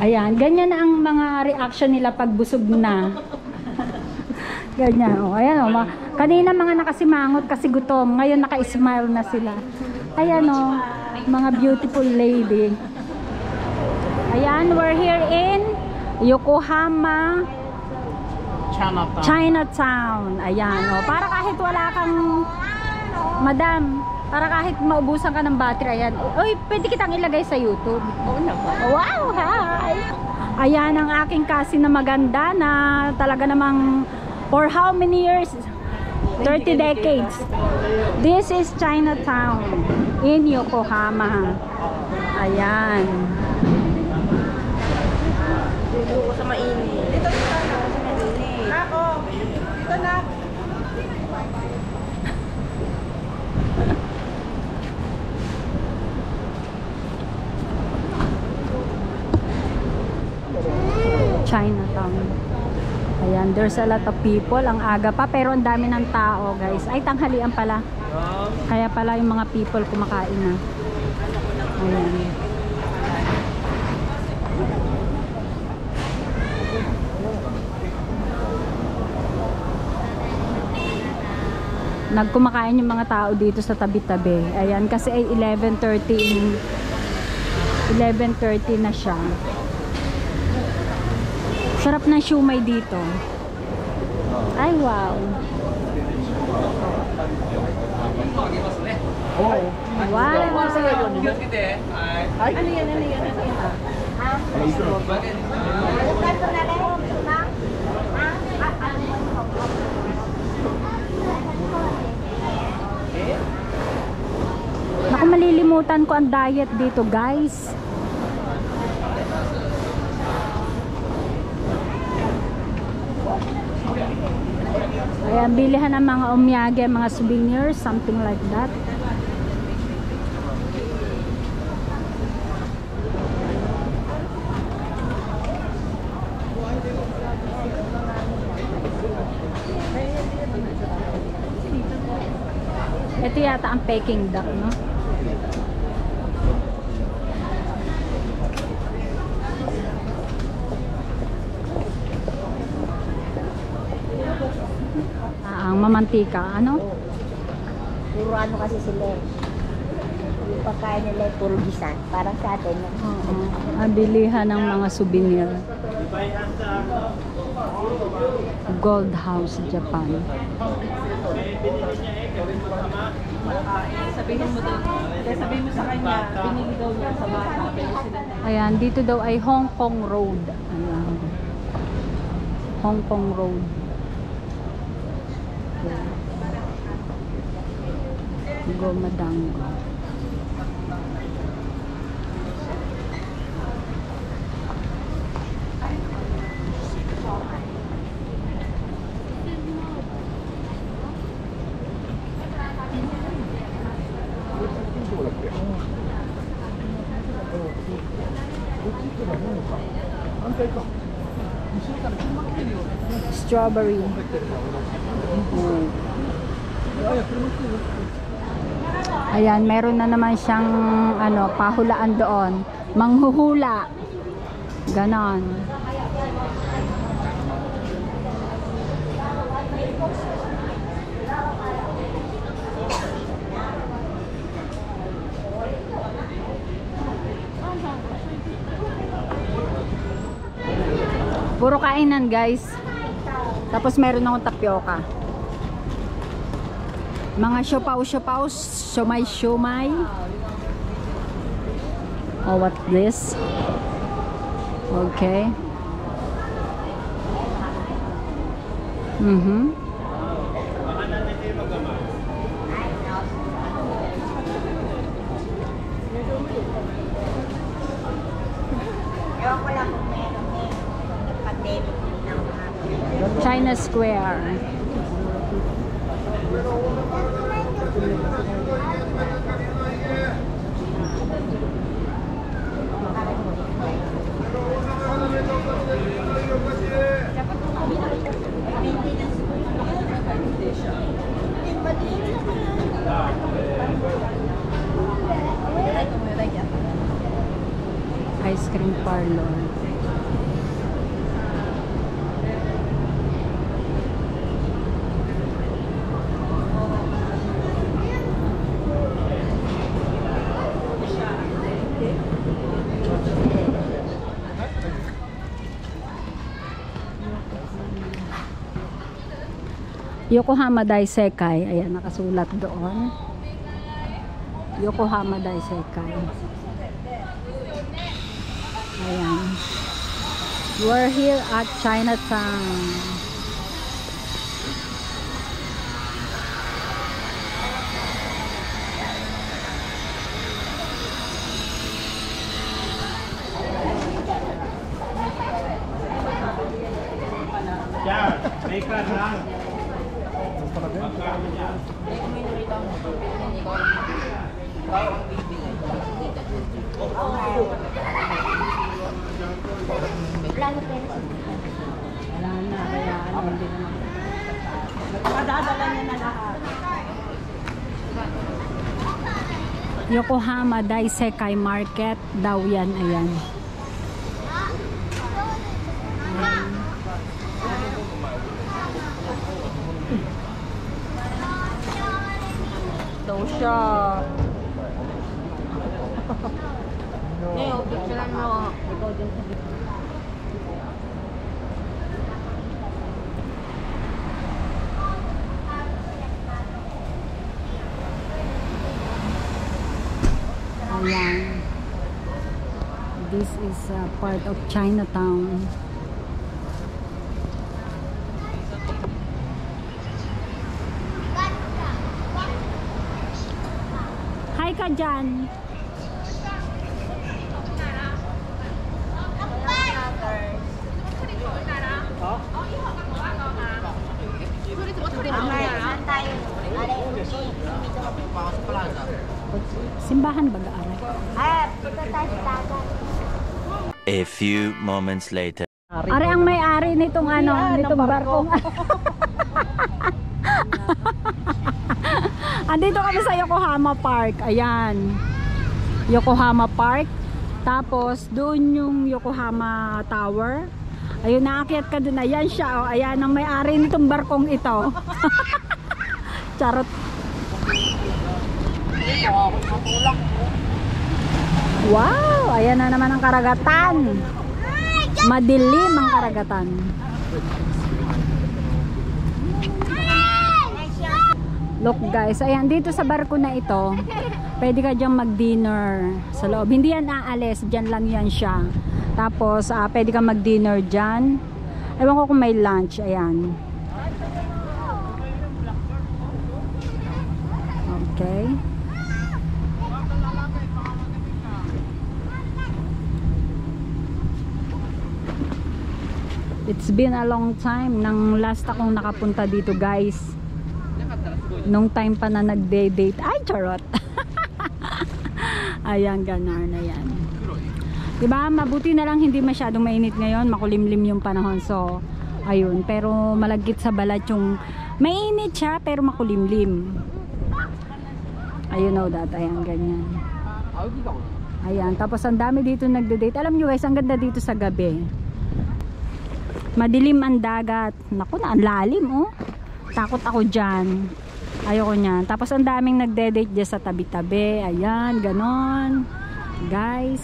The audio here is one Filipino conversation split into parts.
Ayan, ganyan na ang mga reaction nila pag busog na. Ganyan, oh. Ayan, oh. Kanina mga nakasimangot kasi gutom. Ngayon naka-smile na sila. Ayan, oh. Mga beautiful lady. Ayan, we're here in Yokohama, Chinatown. Ayan, oh. Para kahit wala kang, madam, para kahit maubusan ka ng battery, ayan. Uy, pwede kitang ilagay sa YouTube. Oo naman. Wow, hi! Ayan ang aking kasi na maganda na talaga namang for how many years? 30 decades. This is Chinatown in Yokohama. Ayan. Dito sa mainit. Dito sa mainit. Ako, dito na. Chinatown. Ayan, there's a lot of people. Ang aga pa, pero ang dami ng tao, guys. Ay, tanghalian pala. Kaya pala yung mga people kumakain na. Ayan. Nagkumakain yung mga tao dito sa tabi-tabi. Ayan, kasi ay 11:30 na siya. Sarap ng siumay dito. Ay, wow. Wow. Ano yan? Naku, malilimutan ko ang diet dito, guys. Ayan, bilihan ng mga omyage, mga souvenirs, something like that. Ito yata ang Peking duck, no? Ang mamantika, ano? Puro ano kasi sila. Yung pagkain nila puro gisan. Parang sa atin. Ang bilihan ng mga souvenir. Gold House, Japan. Sabihin mo daw. Sabihin mo sa kanya, binili daw niya sa bata. Ayan, dito daw ay Hong Kong Road. Ayan. Hong Kong Road. Gomadango. Strawberry. Ayan, meron na naman siyang ano, pahulaan doon. Manghuhula. Ganon. Puro kainan, guys. Tapos meron akong tapioca. Mga siopaw-siopaw, siomay-siomay. Oh, what's this? Okay. China Square. ice cream parlor. Yokohama Daisekai, ayan nakasulat doon. Yokohama Daisekai. Ayan. We're here at Chinatown. Wala na, kaya ano din naman. Madadala niya na lahat. Yokohama Daisekai Market daw yan, ayan. Daw siya. Ngayon, picturean mo. Ikaw din sa video. Ayan. This is a part of Chinatown. Hi ka dyan. Simbahan ba gaaray? Punta tayo sa dagat. A few moments later. Ari ang may-ari nitong ano, nitong barkong. Andito kami sa Yokohama Park. Ayan. Yokohama Park. Tapos doon yung Yokohama Tower. Ayun, naakyat ka doon. Ayan siya. Oh. Ayan ang may-ari nitong barkong ito. Charot. Wow! Ayan na naman ang karagatan. Madilim ang karagatan. Look guys, ayan dito sa barko na ito, pwede ka dyan mag-dinner sa loob. Hindi yan aalis, dyan lang yan siya. Tapos pwede ka mag-dinner dyan. Ewan ko kung may lunch, ayan. Okay. It's been a long time nang last akong nakapunta dito guys. Nung time pa na nag-date. Ay, charot. Ayan, ganar na yan. Diba, mabuti na lang hindi masyadong mainit ngayon. Makulimlim yung panahon. So, ayun. Pero malagkit sa balat yung mainit siya pero makulimlim. Ayun, know that. Ayan, ganyan. Ayan, tapos ang dami dito nagde-date. Alam nyo guys, ang ganda dito sa gabi. Madilim ang dagat. Naku na, ang lalim oh. Takot ako dyan. Ayoko niyan. Tapos ang daming nagde-date dyan sa tabi-tabi. Ayan, ganon. Guys.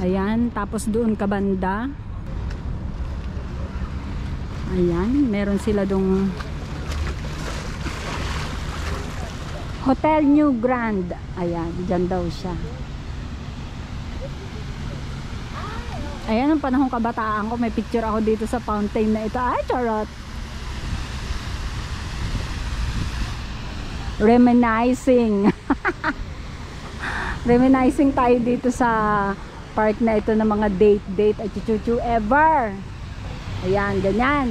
Ayan, tapos doon ka banda. Ayan, meron sila dong Hotel New Grand. Ayan, dyan daw siya. Ayan, ang panahong kabataan ko, may picture ako dito sa fountain na ito. Ay, charot! Reminiscing. Reminiscing tayo dito sa park na ito ng mga date at chuchu ever. Ayan, ganyan.